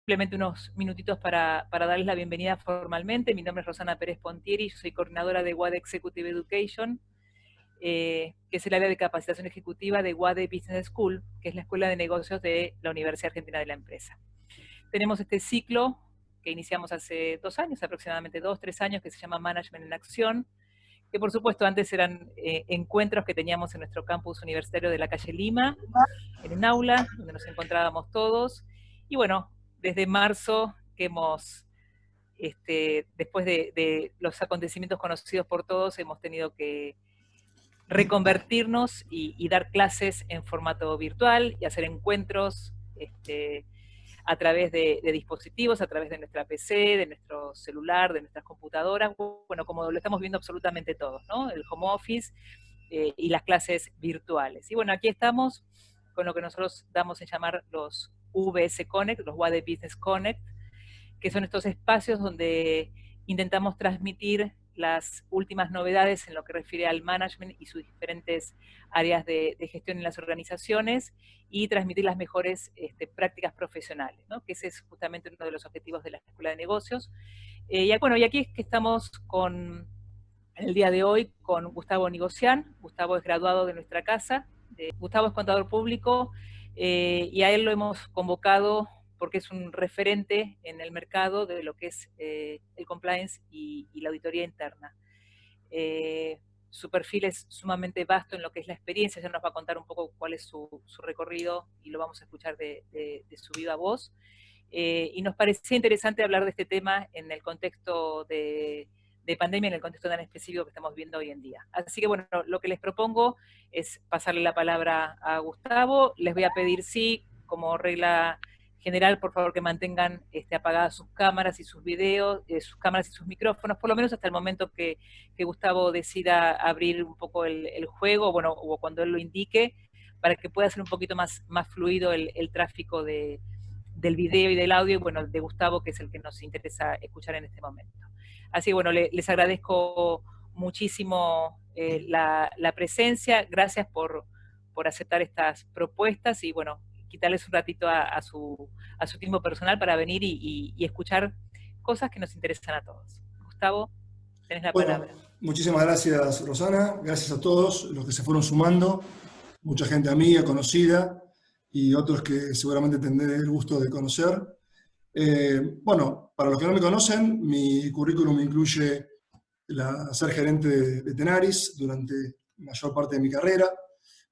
Simplemente unos minutitos para darles la bienvenida formalmente. Mi nombre es Rosana Pérez Pontieri, yo soy coordinadora de WADE Executive Education, que es el área de capacitación ejecutiva de WADE Business School, que es la escuela de negocios de la Universidad Argentina de la Empresa. Tenemos este ciclo que iniciamos hace 2 años, aproximadamente 2-3 años, que se llama Management en Acción, que por supuesto antes eran encuentros que teníamos en nuestro campus universitario de la calle Lima, en un aula donde nos encontrábamos todos. Y bueno, desde marzo que hemos, después de los acontecimientos conocidos por todos, hemos tenido que reconvertirnos y dar clases en formato virtual y hacer encuentros a través de dispositivos, a través de nuestra PC, de nuestro celular, de nuestras computadoras, bueno, como lo estamos viendo absolutamente todos, ¿no? El home office y las clases virtuales. Y bueno, aquí estamos con lo que nosotros damos en llamar los VS Connect, los WADE Business Connect, que son estos espacios donde intentamos transmitir las últimas novedades en lo que refiere al management y sus diferentes áreas de gestión en las organizaciones y transmitir las mejores prácticas profesionales, ¿no? Que ese es justamente uno de los objetivos de la Escuela de Negocios. Y aquí es que estamos el día de hoy con Gustavo Nigocián. Gustavo es graduado de nuestra casa. Gustavo es contador público y a él lo hemos convocado porque es un referente en el mercado de lo que es el compliance y la auditoría interna. Su perfil es sumamente vasto en lo que es la experiencia, ya nos va a contar un poco cuál es su recorrido y lo vamos a escuchar de su viva voz. Y nos parecía interesante hablar de este tema en el contexto de pandemia, en el contexto tan específico que estamos viendo hoy en día. Así que bueno, lo que les propongo es pasarle la palabra a Gustavo. Les voy a pedir, sí, como regla general, por favor, que mantengan apagadas sus cámaras y sus videos, sus cámaras y sus micrófonos, por lo menos hasta el momento que Gustavo decida abrir un poco el juego, bueno, o cuando él lo indique, para que pueda ser un poquito más fluido el tráfico del video y del audio, y bueno, de Gustavo, que es el que nos interesa escuchar en este momento. Así que bueno, les agradezco muchísimo la presencia, gracias por aceptar estas propuestas y bueno, quitarles un ratito a su tiempo personal para venir y escuchar cosas que nos interesan a todos. Gustavo, tenés la palabra. Muchísimas gracias, Rosana. Gracias a todos los que se fueron sumando. Mucha gente amiga, conocida, y otros que seguramente tendré el gusto de conocer. Bueno, para los que no me conocen, mi currículum incluye ser gerente de Tenaris durante la mayor parte de mi carrera,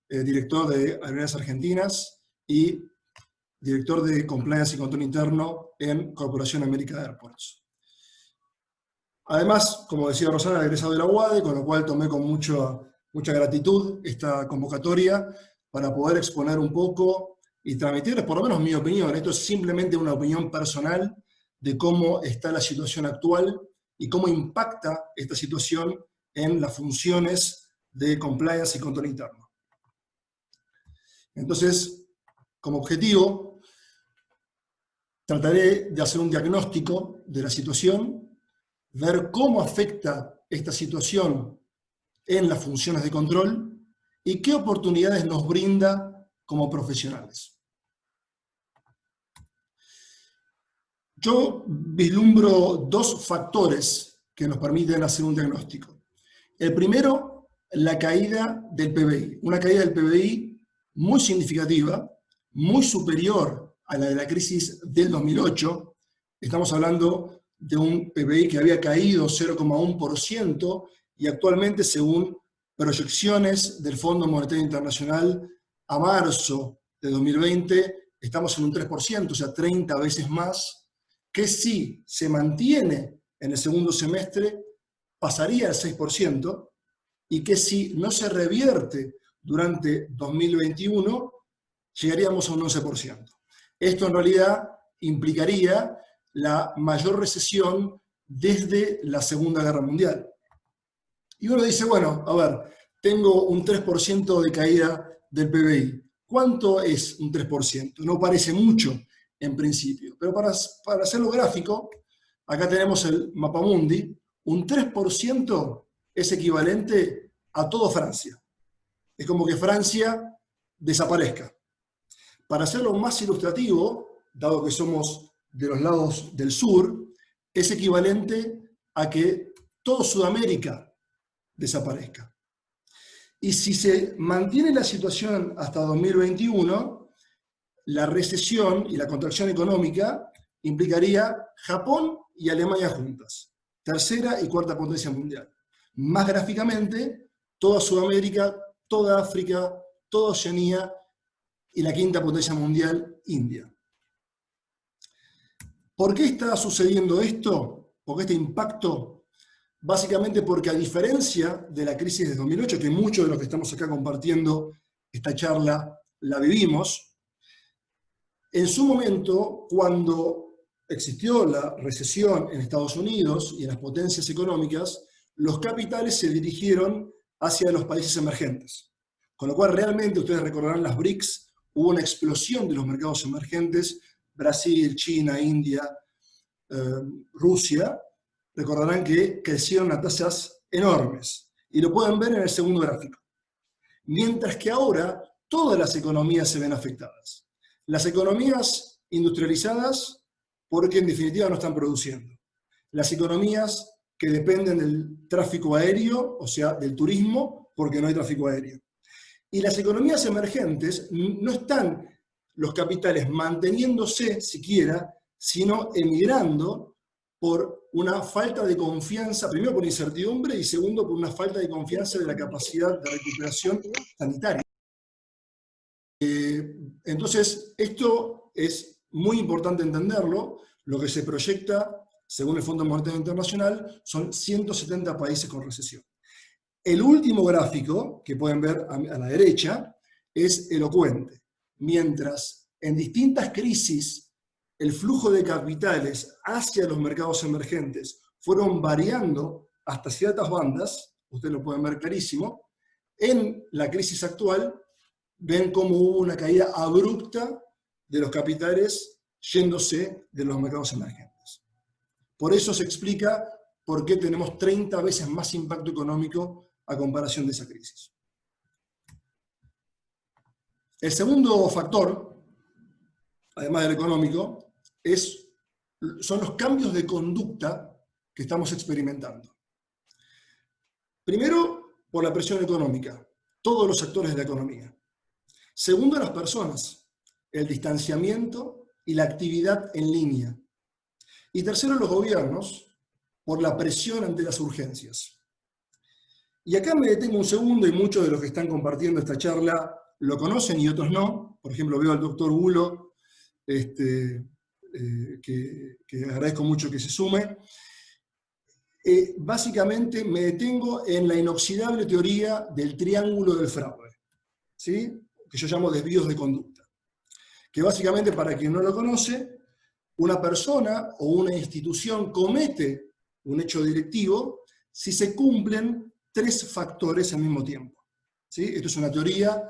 director de Aerolíneas Argentinas y director de Compliance y Control Interno en Corporación América Airports. Además, como decía Rosana, egresado de la UADE, con lo cual tomé con mucha gratitud esta convocatoria para poder exponer un poco y transmitirles por lo menos mi opinión. Esto es simplemente una opinión personal de cómo está la situación actual y cómo impacta esta situación en las funciones de compliance y control interno. Entonces, como objetivo, trataré de hacer un diagnóstico de la situación, ver cómo afecta esta situación en las funciones de control y qué oportunidades nos brinda como profesionales. Yo vislumbro 2 factores que nos permiten hacer un diagnóstico. El primero, la caída del PBI. Una caída del PBI muy significativa, muy superior a la de la crisis del 2008. Estamos hablando de un PBI que había caído 0,1% y actualmente, según proyecciones del Fondo Monetario Internacional, a marzo de 2020 estamos en un 3%, o sea, 30 veces más, que si se mantiene en el segundo semestre pasaría al 6%, y que si no se revierte durante 2021 llegaríamos a un 11%. Esto en realidad implicaría la mayor recesión desde la Segunda Guerra Mundial. Y uno dice, bueno, a ver, tengo un 3% de caída del PBI. ¿Cuánto es un 3%? No parece mucho en principio, pero para hacerlo gráfico, acá tenemos el mapamundi. Un 3% es equivalente a toda Francia. Es como que Francia desaparezca. Para hacerlo más ilustrativo, dado que somos de los lados del sur es equivalente a que toda Sudamérica desaparezca. Y si se mantiene la situación hasta 2021, la recesión y la contracción económica implicaría Japón y Alemania juntas, tercera y cuarta potencia mundial. Más gráficamente, toda Sudamérica, toda África, toda Oceanía y la quinta potencia mundial, India. ¿Por qué está sucediendo esto? ¿Por qué este impacto? Básicamente porque, a diferencia de la crisis de 2008, que muchos de los que estamos acá compartiendo esta charla la vivimos, en su momento, cuando existió la recesión en Estados Unidos y en las potencias económicas, los capitales se dirigieron hacia los países emergentes. Con lo cual, realmente, ustedes recordarán las BRICS, hubo una explosión de los mercados emergentes, Brasil, China, India, Rusia, recordarán que crecieron a tasas enormes. Y lo pueden ver en el segundo gráfico. Mientras que ahora todas las economías se ven afectadas. Las economías industrializadas, porque en definitiva no están produciendo. Las economías que dependen del tráfico aéreo, o sea, del turismo, porque no hay tráfico aéreo. Y las economías emergentes no están los capitales manteniéndose siquiera, sino emigrando por una falta de confianza, primero por incertidumbre y segundo por una falta de confianza de la capacidad de recuperación sanitaria. Entonces, esto es muy importante entenderlo. Lo que se proyecta, según el Fondo Monetario Internacional, son 170 países con recesión. El último gráfico, que pueden ver a la derecha, es elocuente. Mientras en distintas crisis el flujo de capitales hacia los mercados emergentes fueron variando hasta ciertas bandas, ustedes lo pueden ver clarísimo, en la crisis actual ven cómo hubo una caída abrupta de los capitales yéndose de los mercados emergentes. Por eso se explica por qué tenemos 30 veces más impacto económico a comparación de esa crisis. El segundo factor, además del económico, son los cambios de conducta que estamos experimentando. Primero, por la presión económica, todos los actores de la economía. Segundo, las personas, el distanciamiento y la actividad en línea. Y tercero, los gobiernos, por la presión ante las urgencias. Y acá me detengo un segundo, y muchos de los que están compartiendo esta charla lo conocen y otros no. Por ejemplo, veo al doctor Bulo, que agradezco mucho que se sume. Básicamente me detengo en la inoxidable teoría del triángulo del fraude, ¿sí? Que yo llamo desvíos de conducta. Que básicamente, para quien no lo conoce, una persona o una institución comete un hecho directivo si se cumplen 3 factores al mismo tiempo, ¿sí? Esto es una teoría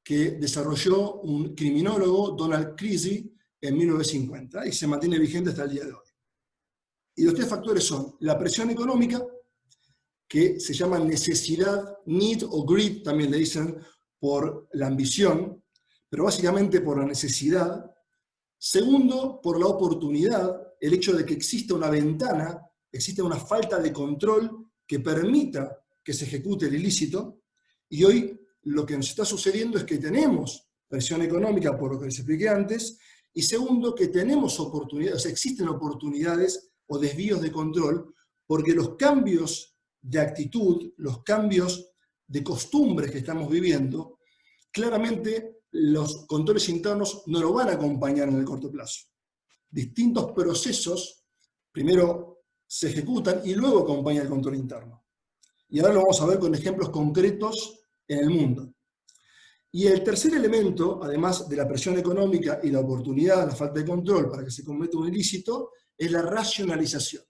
que desarrolló un criminólogo, Donald Creasy, en 1950, y se mantiene vigente hasta el día de hoy. Y los 3 factores son la presión económica, que se llama necesidad, need o greed, también le dicen por la ambición, pero básicamente por la necesidad. Segundo, por la oportunidad, el hecho de que exista una ventana, existe una falta de control que permita que se ejecute el ilícito. Y hoy lo que nos está sucediendo es que tenemos presión económica, por lo que les expliqué antes, y segundo, que tenemos oportunidades, o sea, existen oportunidades o desvíos de control, porque los cambios de actitud, los cambios de costumbres que estamos viviendo, claramente los controles internos no lo van a acompañar en el corto plazo. Distintos procesos primero se ejecutan y luego acompaña el control interno. Y ahora lo vamos a ver con ejemplos concretos en el mundo. Y el tercer elemento, además de la presión económica y la oportunidad, la falta de control para que se cometa un ilícito, es la racionalización.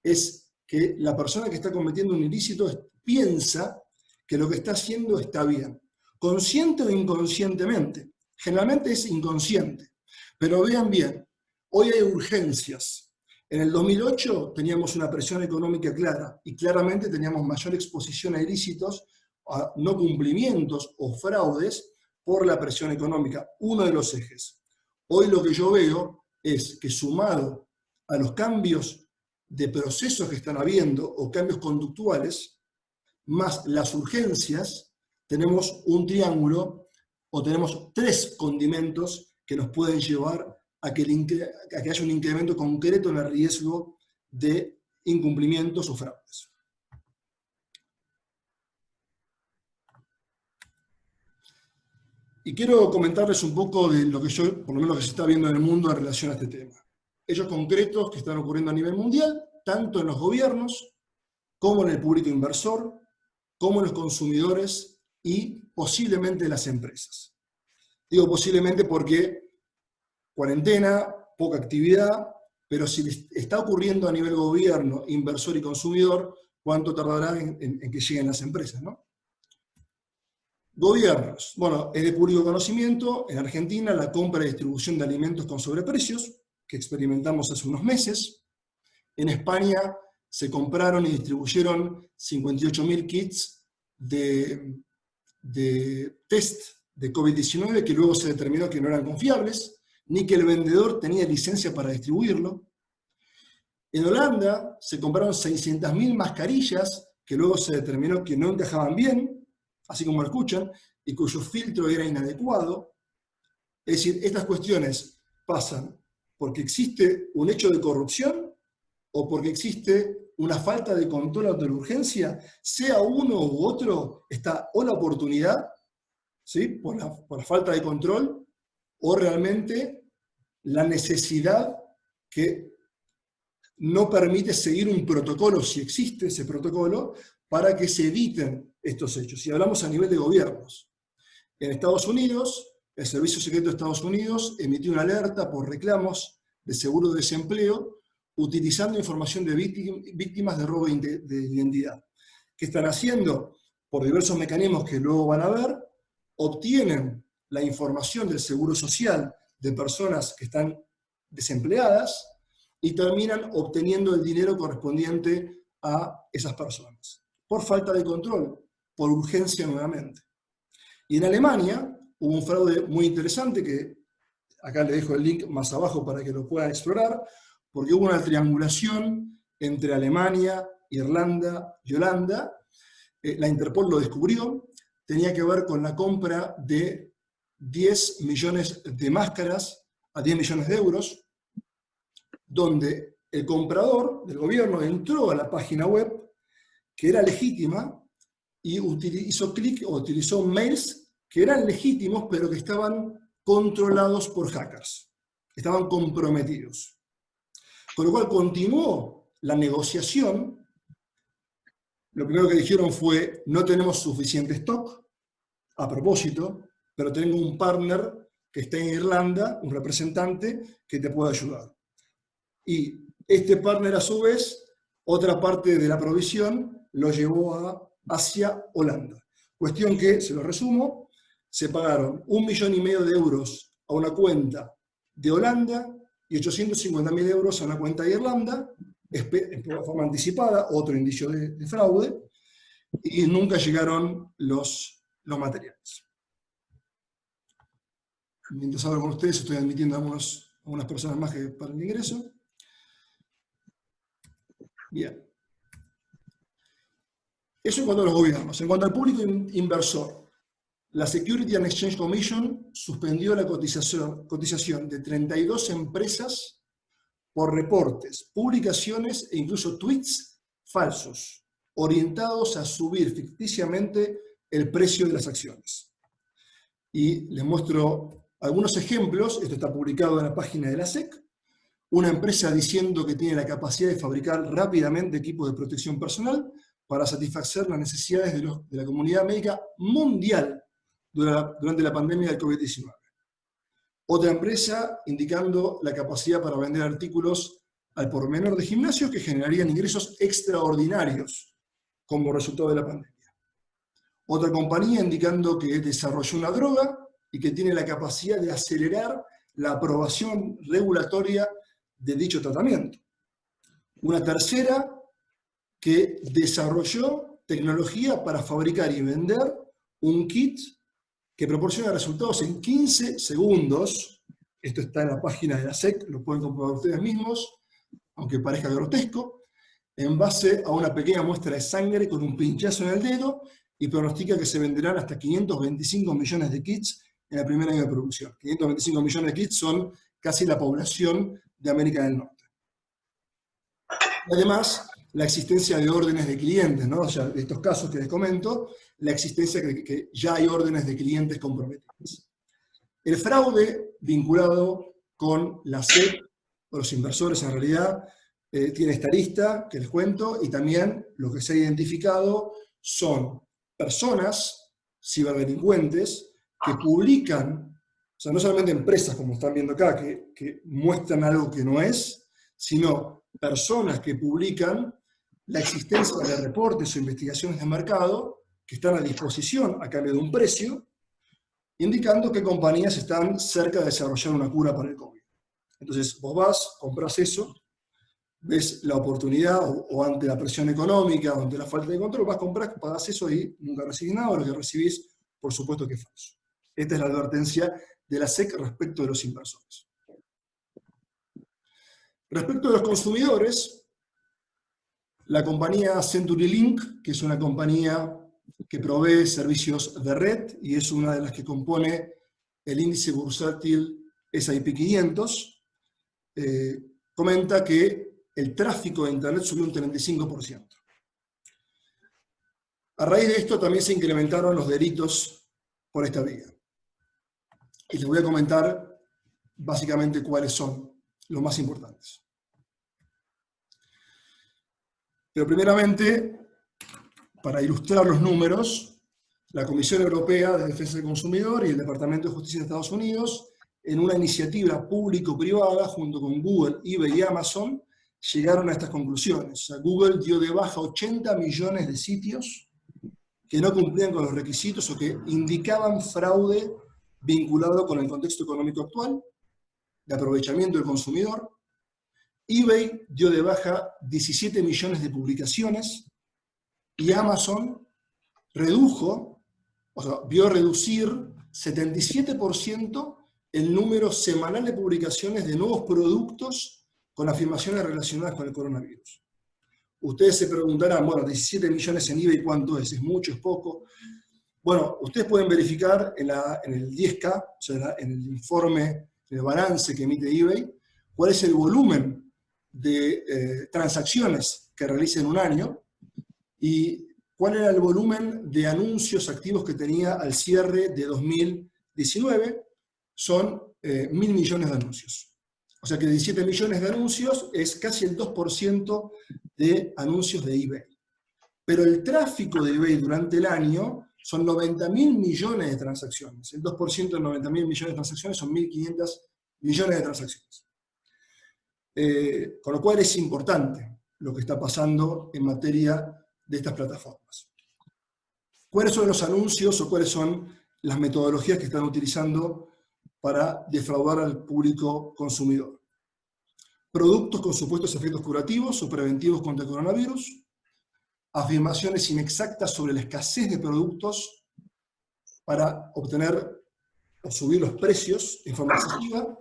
Es que la persona que está cometiendo un ilícito piensa que lo que está haciendo está bien, consciente o inconscientemente. Generalmente es inconsciente. Pero vean bien, hoy hay urgencias. En el 2008 teníamos una presión económica clara y claramente teníamos mayor exposición a ilícitos, a no cumplimientos o fraudes por la presión económica, uno de los ejes. Hoy lo que yo veo es que sumado a los cambios de procesos que están habiendo o cambios conductuales, más las urgencias, tenemos un triángulo o tenemos 3 condimentos que nos pueden llevar a que haya un incremento concreto en el riesgo de incumplimientos o fraudes. Y quiero comentarles un poco de lo que yo, por lo menos lo que se está viendo en el mundo en relación a este tema. Hechos concretos que están ocurriendo a nivel mundial, tanto en los gobiernos, como en el público inversor, como en los consumidores y posiblemente en las empresas. Digo posiblemente porque cuarentena, poca actividad, pero si está ocurriendo a nivel gobierno, inversor y consumidor, ¿cuánto tardará en que lleguen las empresas, ¿no? Gobiernos. Bueno, es de público conocimiento, en Argentina, la compra y distribución de alimentos con sobreprecios, que experimentamos hace unos meses. En España se compraron y distribuyeron 58.000 kits de test de COVID-19 que luego se determinó que no eran confiables, ni que el vendedor tenía licencia para distribuirlo. En Holanda se compraron 600.000 mascarillas que luego se determinó que no encajaban bien, así como lo escuchan, y cuyo filtro era inadecuado. Es decir, estas cuestiones pasan porque existe un hecho de corrupción o porque existe una falta de control ante la urgencia, sea uno u otro, está o la oportunidad, ¿sí?, por la falta de control, o realmente la necesidad que no permite seguir un protocolo, si existe ese protocolo, para que se eviten estos hechos. Si hablamos a nivel de gobiernos, en Estados Unidos, el Servicio Secreto de Estados Unidos emitió una alerta por reclamos de seguro de desempleo utilizando información de víctimas de robo de identidad. ¿Qué están haciendo? Por diversos mecanismos que luego van a ver, obtienen la información del seguro social de personas que están desempleadas y terminan obteniendo el dinero correspondiente a esas personas. Por falta de control, por urgencia nuevamente. Y en Alemania hubo un fraude muy interesante que acá le dejo el link más abajo para que lo puedan explorar, porque hubo una triangulación entre Alemania, Irlanda y Holanda. La Interpol lo descubrió, tenía que ver con la compra de 10 millones de máscaras a 10 millones de euros, donde el comprador del gobierno entró a la página web, que era legítima, y hizo clic o utilizó mails que eran legítimos, pero que estaban controlados por hackers, estaban comprometidos. Con lo cual continuó la negociación. Lo primero que dijeron fue, no tenemos suficiente stock, a propósito, pero tengo un partner que está en Irlanda, un representante, que te puede ayudar. Y este partner, a su vez, otra parte de la provisión lo llevó hacia Holanda. Cuestión que, se lo resumo, se pagaron 1,5 millones de euros a una cuenta de Holanda y 850.000 euros a una cuenta de Irlanda, de forma anticipada, otro indicio de fraude, y nunca llegaron los materiales. Mientras hablo con ustedes, estoy admitiendo a algunas personas más que para el ingreso. Bien. Eso en cuanto a los gobiernos. En cuanto al público inversor, la Securities and Exchange Commission suspendió la cotización de 32 empresas por reportes, publicaciones e incluso tweets falsos, orientados a subir ficticiamente el precio de las acciones. Y les muestro algunos ejemplos. Esto está publicado en la página de la SEC. Una empresa diciendo que tiene la capacidad de fabricar rápidamente equipos de protección personal para satisfacer las necesidades de la comunidad médica mundial durante la pandemia del COVID-19. Otra empresa indicando la capacidad para vender artículos al por menor de gimnasios que generarían ingresos extraordinarios como resultado de la pandemia. Otra compañía indicando que desarrolló una droga y que tiene la capacidad de acelerar la aprobación regulatoria de dicho tratamiento. Una tercera que desarrolló tecnología para fabricar y vender un kit que proporciona resultados en 15 segundos Esto está en la página de la SEC, lo pueden comprobar ustedes mismos, aunque parezca grotesco, en base a una pequeña muestra de sangre con un pinchazo en el dedo, y pronostica que se venderán hasta 525 millones de kits en el primer año de producción. 525 millones de kits son casi la población de América del Norte. Además, la existencia de órdenes de clientes, ¿no? O sea, de estos casos que les comento, la existencia que ya hay órdenes de clientes comprometidos. El fraude vinculado con la SEC, o los inversores en realidad, tiene esta lista que les cuento, y también lo que se ha identificado son personas, ciberdelincuentes, que publican, o sea, no solamente empresas como están viendo acá, que muestran algo que no es, sino personas que publican la existencia de reportes o investigaciones de mercado que están a disposición a cambio de un precio, indicando que compañías están cerca de desarrollar una cura para el COVID. Entonces, vos vas, compras eso, ves la oportunidad o ante la presión económica o ante la falta de control, vas a comprar, pagás eso y nunca recibís nada, lo que recibís, por supuesto que es falso. Esta es la advertencia de la SEC respecto de los inversores. Respecto de los consumidores, la compañía CenturyLink, que es una compañía que provee servicios de red y es una de las que compone el índice bursátil S&P 500, comenta que el tráfico de Internet subió un 35%. A raíz de esto también se incrementaron los delitos por esta vía. Y les voy a comentar básicamente cuáles son los más importantes. Pero primeramente, para ilustrar los números, la Comisión Europea de Defensa del Consumidor y el Departamento de Justicia de Estados Unidos, en una iniciativa público-privada, junto con Google, eBay y Amazon, llegaron a estas conclusiones. O sea, Google dio de baja 80 millones de sitios que no cumplían con los requisitos o que indicaban fraude vinculado con el contexto económico actual, de aprovechamiento del consumidor. eBay dio de baja 17 millones de publicaciones y Amazon redujo, o sea, vio reducir 77% el número semanal de publicaciones de nuevos productos con afirmaciones relacionadas con el coronavirus. Ustedes se preguntarán, bueno, 17 millones en eBay, ¿cuánto es? ¿Es mucho? ¿Es poco? Bueno, ustedes pueden verificar en el 10K, o sea, en el informe, en el balance que emite eBay, cuál es el volumen de transacciones que realiza en un año y cuál era el volumen de anuncios activos que tenía al cierre de 2019. Son 1.000 millones de anuncios. O sea que 17 millones de anuncios es casi el 2% de anuncios de eBay. Pero el tráfico de eBay durante el año son 90.000 millones de transacciones. El 2% de 90.000 millones de transacciones son 1.500 millones de transacciones. Con lo cual es importante lo que está pasando en materia de estas plataformas. ¿Cuáles son los anuncios o cuáles son las metodologías que están utilizando para defraudar al público consumidor? Productos con supuestos efectos curativos o preventivos contra el coronavirus, afirmaciones inexactas sobre la escasez de productos para obtener o subir los precios de forma excesiva,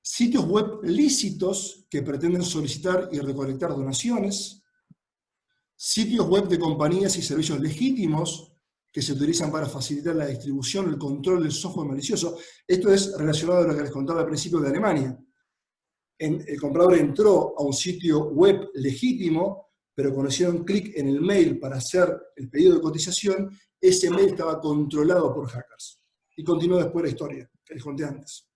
sitios web lícitos que pretenden solicitar y recolectar donaciones, sitios web de compañías y servicios legítimos que se utilizan para facilitar la distribución, el control del software malicioso. Esto es relacionado a lo que les contaba al principio de Alemania. El comprador entró a un sitio web legítimo, pero cuando hicieron clic en el mail para hacer el pedido de cotización, ese mail estaba controlado por hackers. Y continúa después la historia que les conté antes.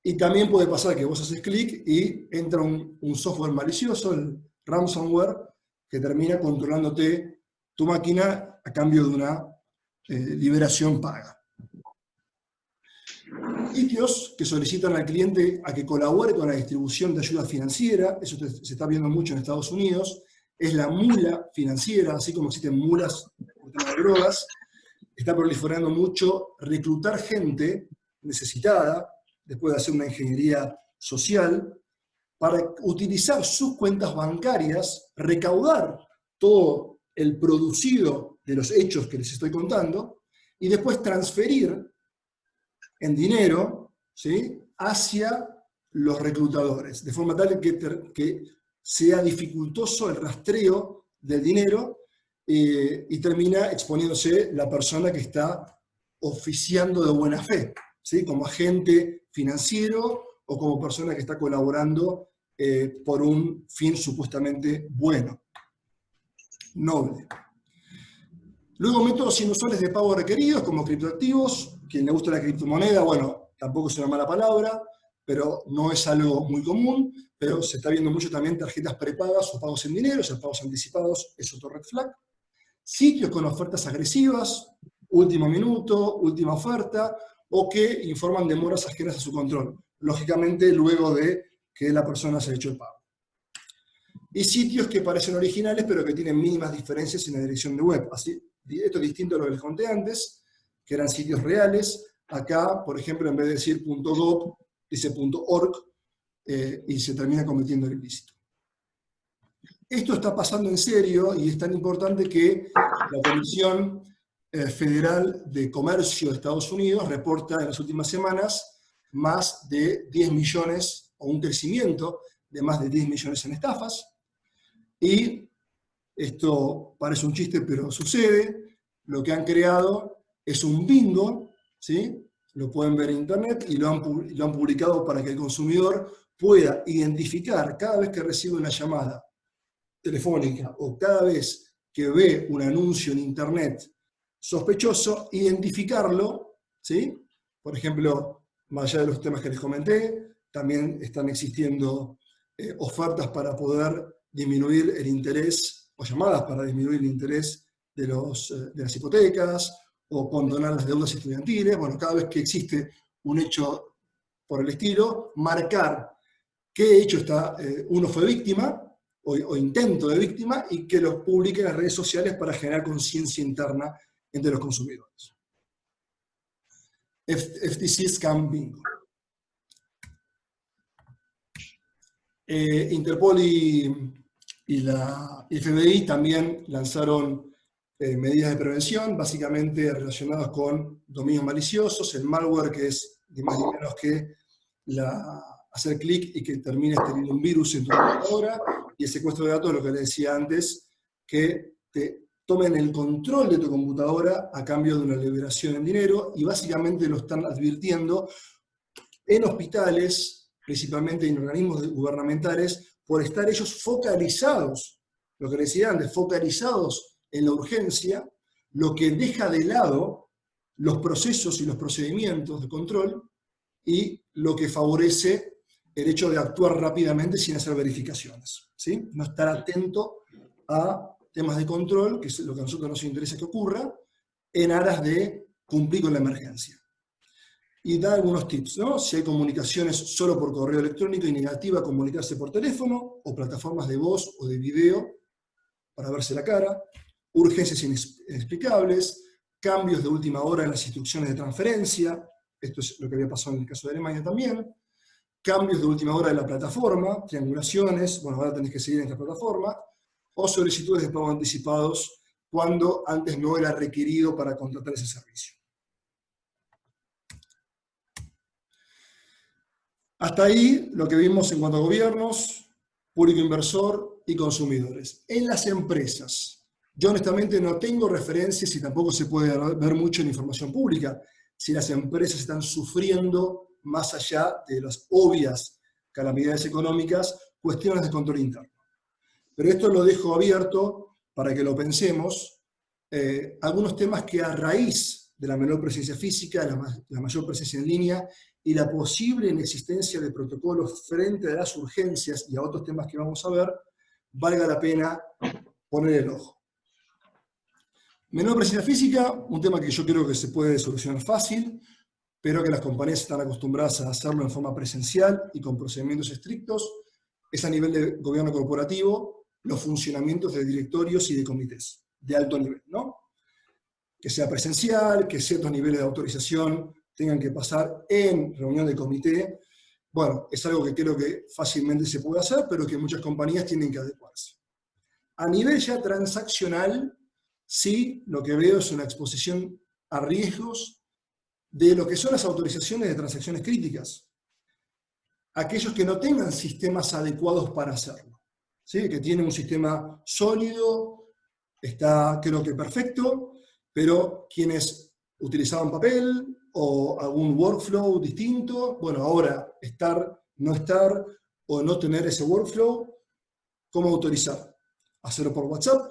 Y también puede pasar que vos haces clic y entra un software malicioso, el ransomware, que termina controlándote tu máquina a cambio de una liberación paga. Sitios que solicitan al cliente a que colabore con la distribución de ayuda financiera, eso se está viendo mucho en Estados Unidos, es la mula financiera, así como existen mulas por tema de drogas, está proliferando mucho reclutar gente necesitada, después de hacer una ingeniería social, para utilizar sus cuentas bancarias, recaudar todo el producido de los hechos que les estoy contando, y después transferir en dinero ¿sí?, hacia los reclutadores, de forma tal que sea dificultoso el rastreo del dinero y termina exponiéndose la persona que está oficiando de buena fe, ¿sí?, como agente financiero o como persona que está colaborando por un fin supuestamente bueno, noble. Luego, métodos inusuales de pago requeridos, como criptoactivos. Quien le gusta la criptomoneda, bueno, tampoco es una mala palabra, pero no es algo muy común, pero se está viendo mucho también tarjetas prepagas o pagos en dinero, o sea, pagos anticipados, es otro red flag. Sitios con ofertas agresivas, último minuto, última oferta, o que informan demoras ajenas a su control, lógicamente luego de que la persona se ha hecho el pago. Y sitios que parecen originales, pero que tienen mínimas diferencias en la dirección de web. Así, esto es distinto a lo que les conté antes, que eran sitios reales. Acá, por ejemplo, en vez de decir .gov, dice .org, y se termina cometiendo el ilícito. Esto está pasando en serio y es tan importante que la Comisión Federal de Comercio de Estados Unidos reporta en las últimas semanas más de 10 millones, o un crecimiento de más de 10 millones en estafas. Y esto parece un chiste, pero sucede. Lo que han creado es un bingo, ¿sí?, lo pueden ver en internet, y lo han publicado para que el consumidor pueda identificar cada vez que recibe una llamada telefónica o cada vez que ve un anuncio en internet sospechoso, identificarlo, ¿sí? Por ejemplo, más allá de los temas que les comenté, también están existiendo ofertas para poder disminuir el interés, o llamadas para disminuir el interés de las hipotecas, o condonar las deudas estudiantiles. Bueno, cada vez que existe un hecho por el estilo, marcar qué hecho uno fue víctima, o intento de víctima, y que los publique en las redes sociales para generar conciencia interna entre los consumidores. FTC Scam Bingo. Interpol y la FBI también lanzaron medidas de prevención, básicamente relacionadas con dominios maliciosos, el malware, que es ni más ni menos que hacer clic y que termine teniendo un virus en tu computadora, y el secuestro de datos, lo que les decía antes, que te tomen el control de tu computadora a cambio de una liberación en dinero, y básicamente lo están advirtiendo en hospitales, principalmente en organismos gubernamentales, por estar ellos focalizados, lo que decía antes, focalizados en la urgencia, lo que deja de lado los procesos y los procedimientos de control, y lo que favorece el hecho de actuar rápidamente sin hacer verificaciones, ¿sí? No estar atento a temas de control, que es lo que a nosotros nos interesa que ocurra, en aras de cumplir con la emergencia. Y da algunos tips, ¿no? Si hay comunicaciones solo por correo electrónico y negativa, comunicarse por teléfono o plataformas de voz o de video para verse la cara, urgencias inexplicables, cambios de última hora en las instrucciones de transferencia, esto es lo que había pasado en el caso de Alemania también, cambios de última hora de la plataforma, triangulaciones, bueno, ahora tenés que seguir en esta plataforma, o solicitudes de pago anticipados cuando antes no era requerido para contratar ese servicio. Hasta ahí lo que vimos en cuanto a gobiernos, público inversor y consumidores. En las empresas, yo honestamente no tengo referencias y tampoco se puede ver mucho en información pública si las empresas están sufriendo, más allá de las obvias calamidades económicas, cuestiones de control interno. Pero esto lo dejo abierto para que lo pensemos. Algunos temas que a raíz de la menor presencia física, la mayor presencia en línea y la posible inexistencia de protocolos frente a las urgencias y a otros temas que vamos a ver, valga la pena poner el ojo. Menor presencia física, un tema que yo creo que se puede solucionar fácil, pero que las compañías están acostumbradas a hacerlo en forma presencial y con procedimientos estrictos, es a nivel de gobierno corporativo, los funcionamientos de directorios y de comités de alto nivel, ¿no? Que sea presencial, que ciertos niveles de autorización tengan que pasar en reunión de comité. Bueno, es algo que creo que fácilmente se puede hacer, pero que muchas compañías tienen que adecuarse. A nivel ya transaccional, sí, lo que veo es una exposición a riesgos de lo que son las autorizaciones de transacciones críticas. Aquellos que no tengan sistemas adecuados para hacerlo, ¿sí? Que tienen un sistema sólido, está creo que perfecto, pero quienes utilizaban papel o algún workflow distinto, bueno, ahora estar, no estar o no tener ese workflow, ¿cómo autorizar? Hacerlo por WhatsApp,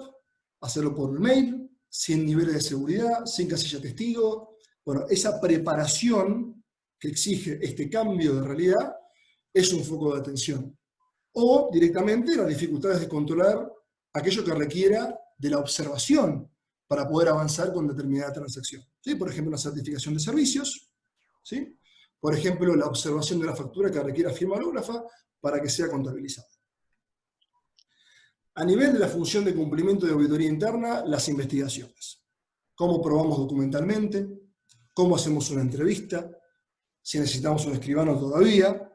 hacerlo por mail, sin niveles de seguridad, sin casilla testigo. Bueno, esa preparación que exige este cambio de realidad es un foco de atención. O directamente las dificultades de controlar aquello que requiera de la observación para poder avanzar con determinada transacción. ¿Sí? Por ejemplo, la certificación de servicios. ¿Sí? Por ejemplo, la observación de la factura que requiera firma hológrafa para que sea contabilizada. A nivel de la función de cumplimiento de auditoría interna, las investigaciones. Cómo probamos documentalmente, cómo hacemos una entrevista, si necesitamos un escribano todavía.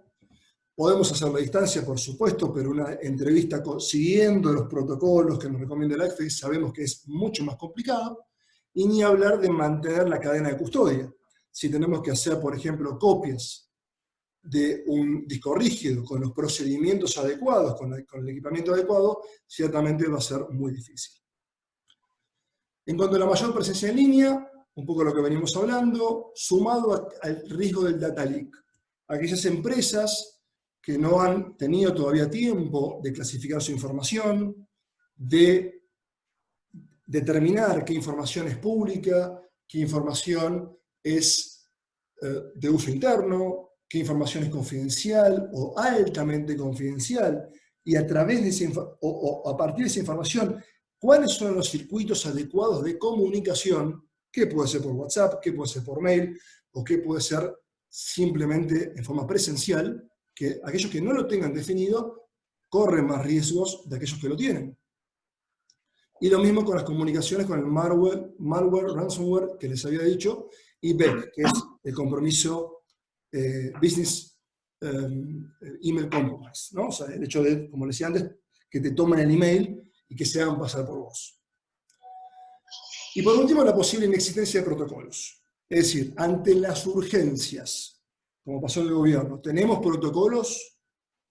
Podemos hacerlo a distancia, por supuesto, pero una entrevista siguiendo los protocolos que nos recomienda la ACFE sabemos que es mucho más complicado. Y ni hablar de mantener la cadena de custodia. Si tenemos que hacer, por ejemplo, copias de un disco rígido con los procedimientos adecuados, con el equipamiento adecuado, ciertamente va a ser muy difícil. En cuanto a la mayor presencia en línea, un poco lo que venimos hablando, sumado al riesgo del data leak. Aquellas empresas que no han tenido todavía tiempo de clasificar su información, de determinar qué información es pública, qué información es de uso interno, qué información es confidencial o altamente confidencial, y a través de a partir de esa información, cuáles son los circuitos adecuados de comunicación, qué puede ser por WhatsApp, qué puede ser por mail, o qué puede ser simplemente en forma presencial, que aquellos que no lo tengan definido corren más riesgos de aquellos que lo tienen. Y lo mismo con las comunicaciones con el malware, ransomware, que les había dicho, y BEC, que es el compromiso Business Email Compromise, ¿no? O sea, el hecho de, como les decía antes, que te tomen el email y que se hagan pasar por vos. Y por último, la posible inexistencia de protocolos. Es decir, ante las urgencias, como pasó en el gobierno, ¿tenemos protocolos?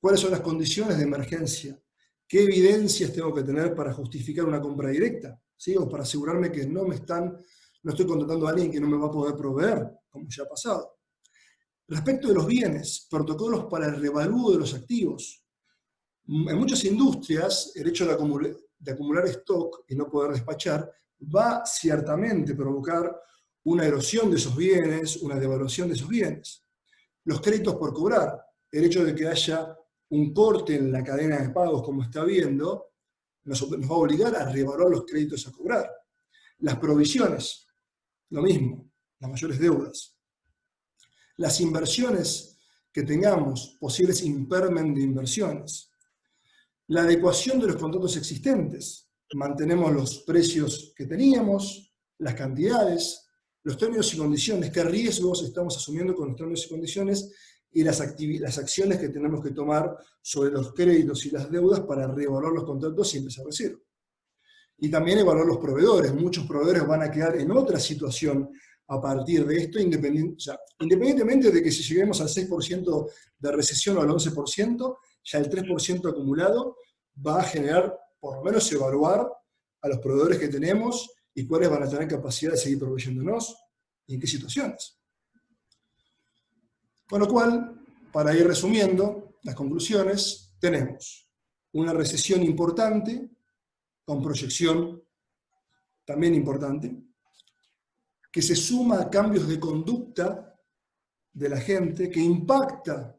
¿Cuáles son las condiciones de emergencia? ¿Qué evidencias tengo que tener para justificar una compra directa? ¿Sí? O para asegurarme que no estoy contratando a alguien que no me va a poder proveer, como ya ha pasado. Respecto de los bienes, protocolos para el revalúo de los activos. En muchas industrias, el hecho de acumular stock y no poder despachar va ciertamente a provocar una erosión de esos bienes, una devaluación de esos bienes. Los créditos por cobrar, el hecho de que haya un corte en la cadena de pagos, como está viendo, nos va a obligar a revaluar los créditos a cobrar. Las provisiones, lo mismo, las mayores deudas. Las inversiones que tengamos, posibles impairment de inversiones. La adecuación de los contratos existentes. Mantenemos los precios que teníamos, las cantidades, los términos y condiciones, qué riesgos estamos asumiendo con los términos y condiciones y las acciones que tenemos que tomar sobre los créditos y las deudas para reevaluar los contratos y empezar de cero. Y también evaluar los proveedores. Muchos proveedores van a quedar en otra situación a partir de esto, independientemente de que si lleguemos al 6% de recesión o al 11%, ya el 3% acumulado va a generar, por lo menos, evaluar a los proveedores que tenemos y cuáles van a tener capacidad de seguir proveyéndonos y en qué situaciones. Con lo cual, para ir resumiendo las conclusiones, tenemos una recesión importante, con proyección también importante, que se suma a cambios de conducta de la gente, que impacta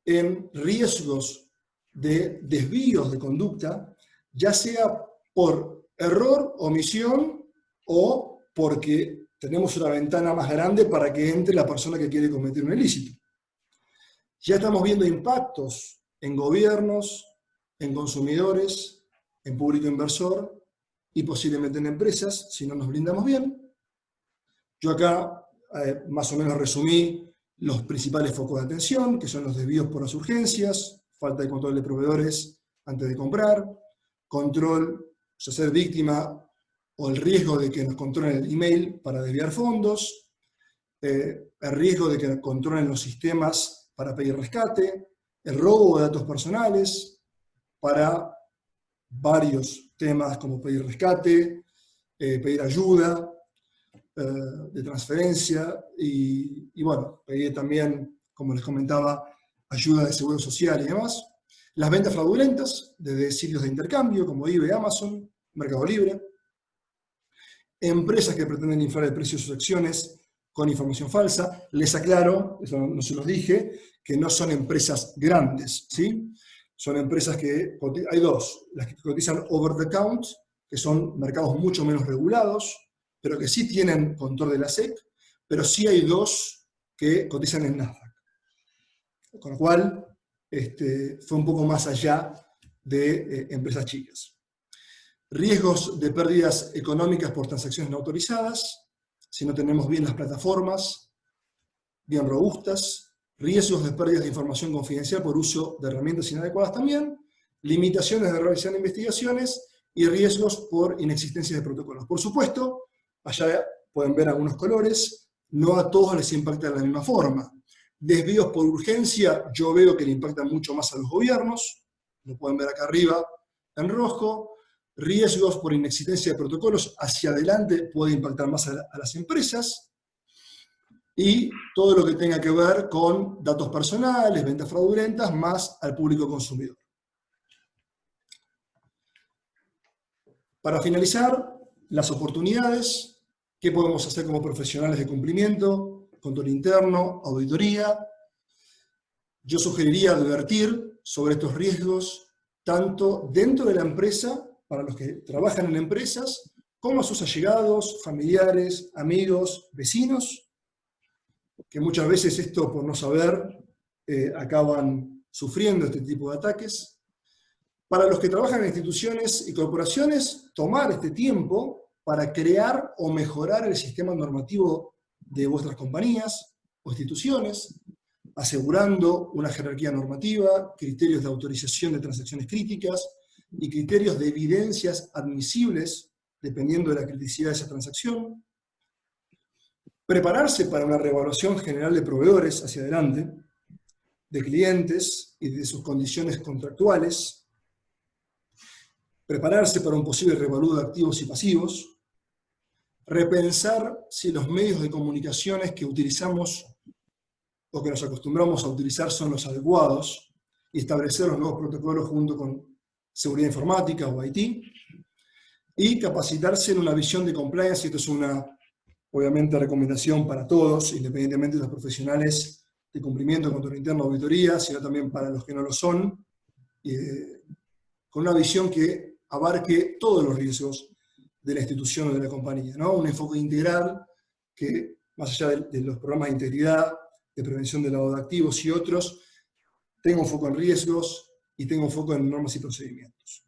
en riesgos de desvíos de conducta, ya sea por error, omisión, o porque tenemos una ventana más grande para que entre la persona que quiere cometer un ilícito. Ya estamos viendo impactos en gobiernos, en consumidores, en público inversor y posiblemente en empresas, si no nos blindamos bien. Yo acá más o menos resumí los principales focos de atención, que son los desvíos por las urgencias, falta de control de proveedores antes de comprar, control, o sea, ser víctima o el riesgo de que nos controlen el email para desviar fondos, el riesgo de que controlen los sistemas para pedir rescate, el robo de datos personales para varios temas como pedir rescate, pedir ayuda de transferencia y bueno, pedir también, como les comentaba, ayuda de seguro social y demás. Las ventas fraudulentas desde sitios de intercambio como eBay, Amazon, Mercado Libre. Empresas que pretenden inflar el precio de sus acciones con información falsa. Les aclaro, eso no se los dije, que no son empresas grandes, ¿sí? Son empresas que, hay dos, las que cotizan over the count, que son mercados mucho menos regulados, pero que sí tienen control de la SEC, pero sí hay dos que cotizan en Nasdaq. Con lo cual, fue un poco más allá de empresas chicas. Riesgos de pérdidas económicas por transacciones no autorizadas, si no tenemos bien las plataformas, bien robustas. Riesgos de pérdidas de información confidencial por uso de herramientas inadecuadas también. Limitaciones de realizar investigaciones y riesgos por inexistencia de protocolos. Por supuesto, allá pueden ver algunos colores, no a todos les impacta de la misma forma. Desvíos por urgencia, yo veo que le impactan mucho más a los gobiernos, lo pueden ver acá arriba en rojo. Riesgos por inexistencia de protocolos, hacia adelante puede impactar más a las empresas. Y todo lo que tenga que ver con datos personales, ventas fraudulentas, más al público consumidor. Para finalizar, las oportunidades, qué podemos hacer como profesionales de cumplimiento, control interno, auditoría. Yo sugeriría advertir sobre estos riesgos tanto dentro de la empresa, para los que trabajan en empresas, como a sus allegados, familiares, amigos, vecinos, que muchas veces esto por no saber acaban sufriendo este tipo de ataques. Para los que trabajan en instituciones y corporaciones, tomar este tiempo para crear o mejorar el sistema normativo de vuestras compañías o instituciones, asegurando una jerarquía normativa, criterios de autorización de transacciones críticas y criterios de evidencias admisibles dependiendo de la criticidad de esa transacción. Prepararse para una reevaluación general de proveedores hacia adelante, de clientes y de sus condiciones contractuales. Prepararse para un posible revalúo de activos y pasivos. Repensar si los medios de comunicaciones que utilizamos o que nos acostumbramos a utilizar son los adecuados y establecer los nuevos protocolos junto con seguridad informática o IT. Y capacitarse en una visión de compliance, y esto es una, obviamente, recomendación para todos, independientemente de los profesionales de cumplimiento, control interno, auditoría, sino también para los que no lo son, con una visión que abarque todos los riesgos de la institución o de la compañía, ¿no? Un enfoque integral que, más allá de los programas de integridad, de prevención de lavado de activos y otros, tenga un foco en riesgos y tenga un foco en normas y procedimientos.